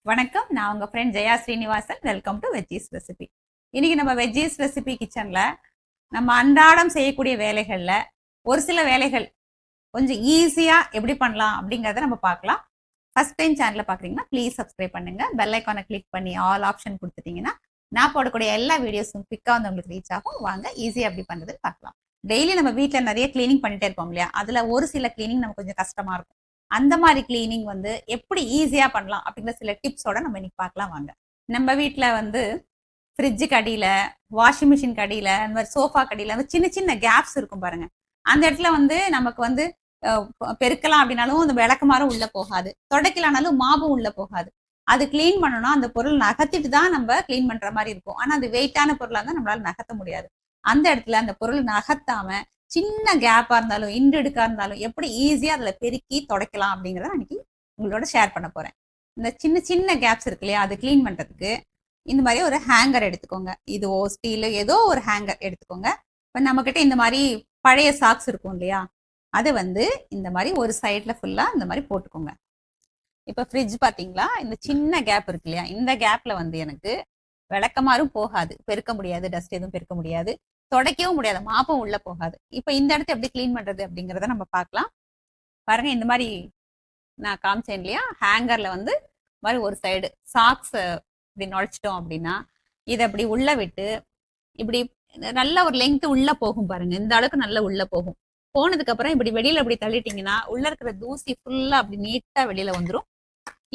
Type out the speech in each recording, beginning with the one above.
வணக்கம், நான் உங்க friend Jaya Srinivasan. Welcome to veggies recipe. இன்னைக்கு நம்ம வெஜ்ஜீஸ் ரெசிபி கிச்சன்ல நம்ம அன்றாடம் செய்யக்கூடிய வேலைகள்ல ஒரு சில வேலைகள் கொஞ்சம் ஈஸியா எப்படி பண்ணலாம் அப்படிங்கறத நம்ம பார்க்கலாம். ஃபர்ஸ்ட் டைம் சேனலை பாக்குறீங்கன்னா ப்ளீஸ் சப்ஸ்கிரைப் பண்ணுங்க. பெல் ஐக்கானை கிளிக் பண்ணி ஆல் ஆப்ஷன் கொடுத்துட்டீங்கன்னா நான் போடக்கூடிய எல்லா வீடியோஸும் குவிக்கா வந்து உங்களுக்கு ரீச் ஆகும். வாங்க ஈஸியா எப்படி பண்றது பார்க்கலாம். டெய்லி நம்ம வீட்டுல நிறைய கிளீனிங் பண்ணிட்டே இருப்போம் இல்லையா? அதுல ஒரு சில கிளீனிங் நமக்கு கொஞ்சம் கஷ்டமா இருக்கும். அந்த மாதிரி கிளீனிங் வந்து எப்படி ஈஸியா பண்ணலாம் அப்படிங்கிற சில டிப்ஸோட நம்ம இன்னைக்கு பார்க்கலாம் வாங்க. நம்ம வீட்டுல வந்து ஃப்ரிட்ஜுக்கு அடியில, வாஷிங் மிஷின் அடியில, அந்த மாதிரி சோஃபா கடியில வந்து சின்ன சின்ன கேப்ஸ் இருக்கும் பாருங்க. அந்த இடத்துல வந்து நமக்கு வந்து பெருக்கலாம் அப்படின்னாலும் அந்த விளக்குமாறும் உள்ள போகாது, தொடக்கலானாலும் மாபும் உள்ள போகாது. அது கிளீன் பண்ணணும், அந்த பொருள் நகர்த்திட்டு தான் நம்ம கிளீன் பண்ற மாதிரி இருக்கும். ஆனா அது வெயிட்டான பொருளா இருந்தா நம்மளால நகர்த்த முடியாது. அந்த இடத்துல அந்த பொருள் நகர்த்தாம சின்ன கேப்பா இருந்தாலும் இன்டுக்கா இருந்தாலும் எப்படி ஈஸியா அதுல பெருக்கி துடைக்கலாம் அப்படிங்கறத அன்னைக்கு உங்களோட ஷேர் பண்ண போறேன். இந்த சின்ன சின்ன கேப்ஸ் இருக்கு இல்லையா, அது கிளீன் பண்றதுக்கு இந்த மாதிரி ஒரு ஹேங்கர் எடுத்துக்கோங்க. இதுவோ ஸ்டீல் ஏதோ ஒரு ஹேங்கர் எடுத்துக்கோங்க. இப்ப நம்ம கிட்ட இந்த மாதிரி பழைய சாக்ஸ் இருக்கும் இல்லையா, அதை வந்து இந்த மாதிரி ஒரு சைட்ல ஃபுல்லா இந்த மாதிரி போட்டுக்கோங்க. இப்ப ஃப்ரிட்ஜ் பாத்தீங்களா, இந்த சின்ன கேப் இருக்கு இல்லையா, இந்த கேப்ல வந்து எனக்கு விளக்கமாறும் போகாது, பெருக்க முடியாது, டஸ்ட் எதுவும் பெருக்க முடியாது, துடைக்கவும் முடியாது, மாப்பும் உள்ள போகாது. இப்ப இந்த இடத்த எப்படி கிளீன் பண்றது அப்படிங்கறத நம்ம பார்க்கலாம். பாருங்க, இந்த மாதிரி நான் காமிச்சேன் இல்லையா, ஹேங்கர்ல வந்து மாதிரி ஒரு சைடு சாக்ஸ் இப்படி நுழைச்சிட்டோம் அப்படின்னா இதை அப்படி உள்ள விட்டு இப்படி நல்ல ஒரு லெங்க் உள்ள போகும் பாருங்க. இந்த அளவுக்கு நல்ல உள்ள போகும். போனதுக்கு அப்புறம் இப்படி வெளியில அப்படி தள்ளிட்டீங்கன்னா உள்ள இருக்கிற தூசி ஃபுல்லா அப்படி நீட்டா வெளியில வந்துடும்.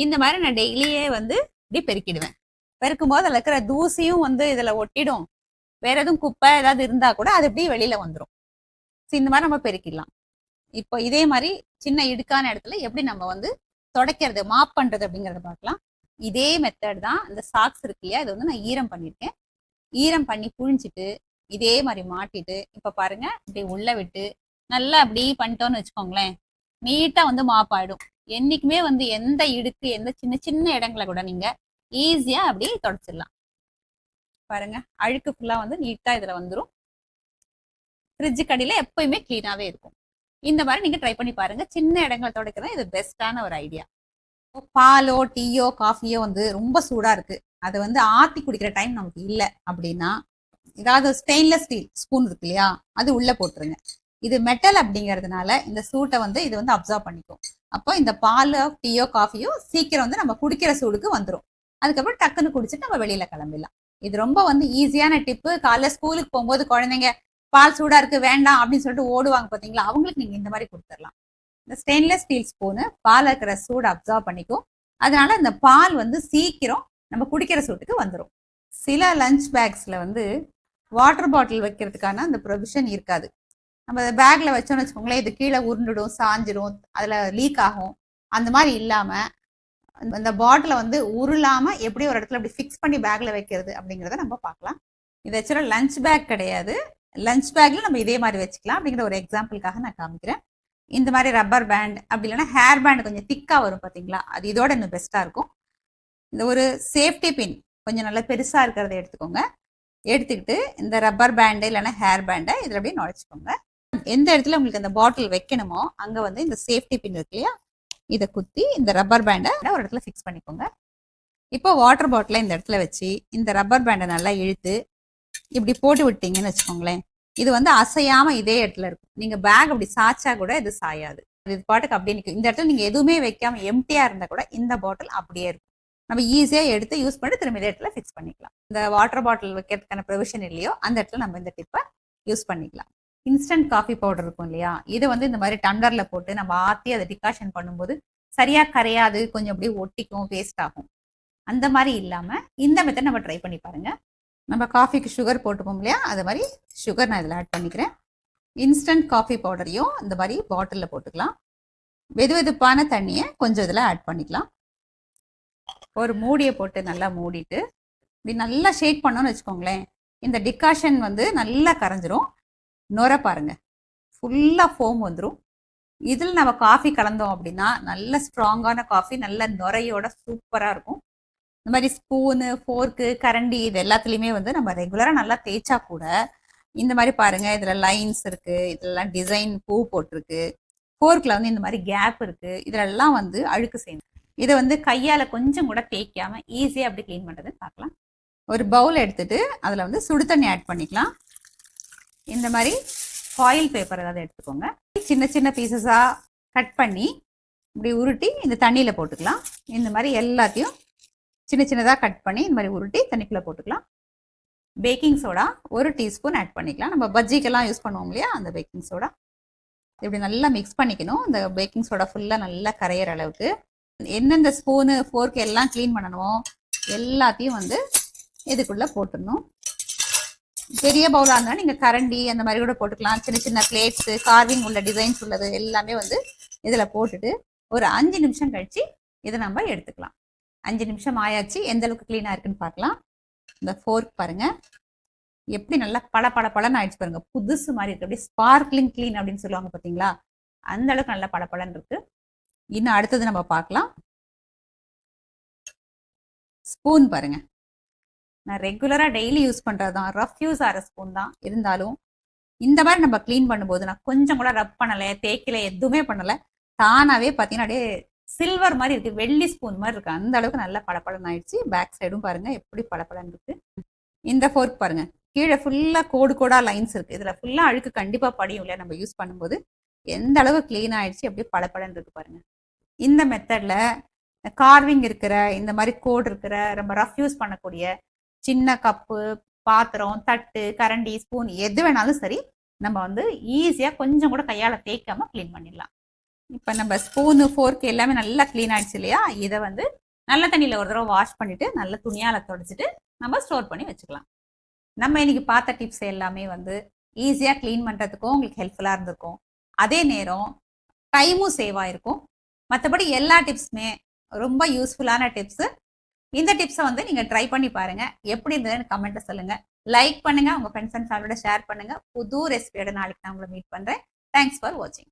இந்த மாதிரி நான் டெய்லியே வந்து இப்படி பெருக்கிடுவேன். பெருக்கும் போது அதுல இருக்கிற தூசியும் வந்து இதுல ஒட்டிடும். வேற எதுவும் குப்பை ஏதாவது இருந்தா கூட அது எப்படி வெளியில வந்துடும். இந்த மாதிரி நம்ம பெருக்கிடலாம். இப்போ இதே மாதிரி சின்ன இடுக்கான இடத்துல எப்படி நம்ம வந்து துடைக்கிறது, மாப் பண்றது அப்படிங்கறத பார்க்கலாம். இதே மெத்தட் தான். இந்த சாக்ஸ் இருக்கு இல்லையா, இது வந்து நான் ஈரம் பண்ணிருக்கேன். ஈரம் பண்ணி புழிஞ்சிட்டு இதே மாதிரி மாட்டிட்டு இப்ப பாருங்க இப்படி உள்ள விட்டு நல்லா அப்படி பண்ணிட்டோம்னு வச்சுக்கோங்களேன், நீட்டா வந்து மாப் ஆயிடும். என்னைக்குமே வந்து எந்த இடுக்கு எந்த சின்ன சின்ன இடங்களை கூட நீங்க ஈஸியா அப்படி தொடச்சிடலாம். பாருங்க, அழுக்கு ஃபுல்லா வந்து நீட்டா இதுல வந்துடும். ஃப்ரிட்ஜு கடியில எப்பயுமே கிளீனாவே இருக்கும். இந்த மாதிரி நீங்க ட்ரை பண்ணி பாருங்க. சின்ன இடங்களை துடைக்கிறது இது பெஸ்டான ஒரு ஐடியா. பாலோ டீயோ காஃபியோ வந்து ரொம்ப சூடா இருக்கு, அதை வந்து ஆத்தி குடிக்கிற டைம் நமக்கு இல்லை அப்படின்னா ஏதாவது ஸ்டெயின்லெஸ் ஸ்டீல் ஸ்பூன் இருக்கு இல்லையா, அது உள்ள போட்டுருங்க. இது மெட்டல் அப்படிங்கிறதுனால இந்த சூட்டை வந்து இது வந்து அப்சர்வ் பண்ணிக்கும். அப்போ இந்த பாலோ டீயோ காஃபியோ சீக்கிரம் வந்து நம்ம குடிக்கிற சூடுக்கு வந்துடும். அதுக்கப்புறம் டக்குன்னு குடிச்சிட்டு நம்ம வெளியில கிளம்பிடலாம். இது ரொம்ப வந்து ஈஸியான டிப்பு. காலைல ஸ்கூலுக்கு போகும்போது குழந்தைங்க பால் சூடா இருக்கு வேண்டாம் அப்படின்னு சொல்லிட்டு ஓடுவாங்க பாத்தீங்களா, அவங்களுக்கு நீங்க இந்த மாதிரி கொடுத்துடலாம். இந்த ஸ்டெயின்லெஸ் ஸ்டீல் ஸ்பூனு பால் இருக்கிற சூடு அப்சர்வ் பண்ணிக்கும். அதனால இந்த பால் வந்து சீக்கிரம் நம்ம குடிக்கிற சூட்டுக்கு வந்துடும். சில லஞ்ச் பேக்ஸ்ல வந்து வாட்டர் பாட்டில் வைக்கிறதுக்கான அந்த ப்ரொவிஷன் இருக்காது. நம்ம பேக்ல வச்சோம்னு வச்சுக்கோங்களேன், இது கீழே உருண்டுடும், சாஞ்சிரும், அதுல லீக் ஆகும். அந்த மாதிரி இல்லாம அந்த பாட்டில வந்து உருளாம எப்படி ஒரு இடத்துல அப்படி ஃபிக்ஸ் பண்ணி பேக்ல வைக்கிறது அப்படிங்கிறத நம்ம பார்க்கலாம். இது ஆக்சுவலா லஞ்ச் பேக் கிடையாது. லஞ்ச் பேக்ல நம்ம இதே மாதிரி வச்சுக்கலாம் அப்படிங்கிற ஒரு எக்ஸாம்பிளுக்காக நான் காமிக்கிறேன். இந்த மாதிரி ரப்பர் பேண்ட் அப்படி இல்லைன்னா ஹேர் பேண்ட் கொஞ்சம் திக்கா வரும் பாத்தீங்களா, அது இதோட இன்னும் பெஸ்டா இருக்கும். இந்த ஒரு சேஃப்டி பின் கொஞ்சம் நல்லா பெருசா இருக்கிறத எடுத்துக்கோங்க. எடுத்துக்கிட்டு இந்த ரப்பர் பேண்டு இல்லைன்னா ஹேர் பேண்டை இதுல அப்படியே நுழைச்சிக்கோங்க. எந்த இடத்துல உங்களுக்கு அந்த பாட்டில் வைக்கணுமோ அங்க வந்து இந்த சேஃப்டி பின் இருக்கு இல்லையா, இதை குத்தி இந்த ரப்பர் பேண்டை ஒரு இடத்துல ஃபிக்ஸ் பண்ணிக்கோங்க. இப்போ வாட்டர் பாட்டில இந்த இடத்துல வச்சு இந்த ரப்பர் பேண்டை நல்லா இழுத்து இப்படி போட்டு விட்டீங்கன்னு வச்சுக்கோங்களேன், இது வந்து அசையாம இதே இடத்துல இருக்கும். நீங்க பேக் அப்படி சாய்ச்சா கூட இது சாயாது, இது பாட்டுக்கு அப்படியே நிற்கும். இந்த இடத்துல நீங்க எதுவுமே வைக்காம எம்டியா இருந்தா கூட இந்த பாட்டில் அப்படியே இருக்கும். நம்ம ஈஸியா எடுத்து யூஸ் பண்ணி திரும்ப இதே இடத்துல ஃபிக்ஸ் பண்ணிக்கலாம். இந்த வாட்டர் பாட்டில் வைக்கிறதுக்கான ப்ரொவிஷன் இல்லையோ அந்த இடத்துல நம்ம இந்த டிப்பை யூஸ் பண்ணிக்கலாம். இன்ஸ்டன்ட் காஃபி பவுடர் இருக்கும் இல்லையா, இதை வந்து இந்த மாதிரி டம்ளர்ல போட்டு நம்ம ஆத்தி அதை டிகாஷன் பண்ணும்போது சரியா கரையாது, கொஞ்சம் அப்படியே ஒட்டிக்கும், வேஸ்ட் ஆகும். அந்த மாதிரி இல்லாம இந்த மெத்தட் நம்ம ட்ரை பண்ணி பாருங்க. நம்ம காஃபிக்கு சுகர் போட்டுப்போம் இல்லையா, அது மாதிரி சுகர் நான் இதில் ஆட் பண்ணிக்கிறேன். இன்ஸ்டன்ட் காஃபி பவுடரையும் இந்த மாதிரி பாட்டிலில் போட்டுக்கலாம். வெது வெதுப்பான தண்ணியை கொஞ்சம் இதில் ஆட் பண்ணிக்கலாம். ஒரு மூடியை போட்டு நல்லா மூடிட்டு இப்படி நல்லா ஷேக் பண்ணோன்னு வச்சுக்கோங்களேன், இந்த டிகாஷன் வந்து நல்லா கரைஞ்சிரும். நுர பாருங்க, ஃபுல்லாக ஃபோம் வந்துடும். இதில் நம்ம காஃபி கலந்தோம் அப்படின்னா நல்ல ஸ்ட்ராங்கான காஃபி, நல்ல நுரையோட சூப்பராக இருக்கும். இந்த மாதிரி ஸ்பூனு ஃபோர்க்கு கரண்டி இது எல்லாத்துலேயுமே வந்து நம்ம ரெகுலராக நல்லா தேய்ச்சா கூட இந்த மாதிரி பாருங்க, இதுல லைன்ஸ் இருக்கு, இதெல்லாம் டிசைன் பூ போட்டிருக்கு, ஃபோர்க்ல வந்து இந்த மாதிரி கேப் இருக்கு, இதுல எல்லாம் வந்து அழுக்கு செய்யணும். இதை வந்து கையால் கொஞ்சம் கூட தேய்க்காம ஈஸியாக அப்படி க்ளீன் பண்ணுறதுன்னு பார்க்கலாம். ஒரு பவுல் எடுத்துட்டு அதில் வந்து சுடு தண்ணி ஆட் பண்ணிக்கலாம். இந்த மாதிரி ஃபாயில் பேப்பர் ஏதாவது எடுத்துக்கோங்க. சின்ன சின்ன பீசஸாக கட் பண்ணி இப்படி உருட்டி இந்த தண்ணியில் போட்டுக்கலாம். இந்த மாதிரி எல்லாத்தையும் சின்ன சின்னதாக கட் பண்ணி இந்த மாதிரி உருட்டி தண்ணிக்குள்ளே போட்டுக்கலாம். பேக்கிங் சோடா 1 டீஸ்பூன் ஆட் பண்ணிக்கலாம். நம்ம பஜ்ஜிக்கெல்லாம் யூஸ் பண்ணுவோம் இல்லையா, அந்த பேக்கிங் சோடா. இப்படி நல்லா மிக்ஸ் பண்ணிக்கணும். இந்த பேக்கிங் சோடா ஃபுல்லாக நல்லா கரையிற அளவுக்கு. எந்தெந்த ஸ்பூனு ஃபோர்க் எல்லாம் க்ளீன் பண்ணணுமோ எல்லாத்தையும் வந்து இதுக்குள்ளே போட்டுடணும். பெரிய பவுலாக இருந்தால் நீங்கள் கரண்டி அந்த மாதிரி கூட போட்டுக்கலாம். சின்ன சின்ன பிளேட்ஸு, கார்விங் உள்ள டிசைன்ஸ் உள்ளது எல்லாமே வந்து இதில் போட்டுட்டு ஒரு 5 நிமிஷம் கழித்து இதை நம்ம எடுத்துக்கலாம். 5 நிமிஷம் ஆயாச்சு. எந்த அளவுக்கு க்ளீனாக இருக்குன்னு பார்க்கலாம். இந்த ஃபோர்க் பாருங்கள் எப்படி நல்லா பளபளன்னு ஆயிடுச்சு பாருங்க. புதுசு மாதிரி இருக்கு. அப்படியே ஸ்பார்க்லிங் க்ளீன் அப்படின்னு சொல்லுவாங்க பார்த்தீங்களா, அந்த அளவுக்கு நல்லா பளபளன்னு இருக்கு. இன்னும் அடுத்தது நம்ம பார்க்கலாம். ஸ்பூன் பாருங்க, நான் ரெகுலராக டெய்லி யூஸ் பண்ணுறது தான், ரஃப் யூஸ் ஆகிற ஸ்பூன் தான். இருந்தாலும் இந்த மாதிரி நம்ம க்ளீன் பண்ணும்போது நான் கொஞ்சம் கூட ரப் பண்ணலை, தேய்க்கலை, எதுவுமே பண்ணலை. தானாகவே பார்த்தீங்கன்னா அப்படியே சில்வர் மாதிரி இருக்குது, வெள்ளி ஸ்பூன் மாதிரி இருக்குது. அந்த அளவுக்கு நல்லா பளபளன்னு ஆயிடுச்சு. பேக் சைடும் பாருங்கள் எப்படி பளபளன்னு இருக்குது. இந்த ஃபோர்க் பாருங்கள், கீழே ஃபுல்லாக கோடாக லைன்ஸ் இருக்குது. இதில் ஃபுல்லாக அழுக்கு கண்டிப்பாக படியும் இல்லையா நம்ம யூஸ் பண்ணும்போது. எந்த அளவு க்ளீன் ஆகிடுச்சு, அப்படியே பளபளன்னு இருக்குது பாருங்கள். இந்த மெத்தடில் கார்விங் இருக்கிற இந்த மாதிரி கோடு இருக்கிற நம்ம ரஃப் யூஸ் பண்ணக்கூடிய சின்ன கப்பு, பாத்திரம், தட்டு, கரண்டி, ஸ்பூன் எது வேணாலும் சரி நம்ம வந்து ஈஸியாக கொஞ்சம் கூட கையால் தேய்க்காமல் க்ளீன் பண்ணிடலாம். இப்போ நம்ம ஸ்பூனு ஃபோர்க் எல்லாமே நல்லா க்ளீன் ஆகிடுச்சு இல்லையா, இதை வந்து நல்ல தண்ணியில் ஒரு தடவை வாஷ் பண்ணிவிட்டு நல்ல துணியால் துடைச்சிட்டு நம்ம ஸ்டோர் பண்ணி வச்சுக்கலாம். நம்ம இன்னைக்கு பார்த்த டிப்ஸ் எல்லாமே வந்து ஈஸியாக க்ளீன் பண்ணுறதுக்கும் உங்களுக்கு ஹெல்ப்ஃபுல்லாக இருந்திருக்கும். அதே நேரம் டைமும் சேவ் ஆகிருக்கும். மற்றபடி எல்லா டிப்ஸுமே ரொம்ப யூஸ்ஃபுல்லான டிப்ஸு. இந்த டிப்ஸை வந்து நீங்கள் ட்ரை பண்ணி பாருங்கள். எப்படி இருந்ததுன்னு கமெண்ட்டை சொல்லுங்கள். லைக் பண்ணுங்கள், உங்கள் ஃப்ரெண்ட்ஸ் அண்ட் ஃபேமிலியோட ஷேர் பண்ணுங்கள். புது ரெசிபியோட நாளைக்கு நான் உங்களை மீட் பண்ணுறேன். தேங்க்ஸ் ஃபார் வாட்சிங்.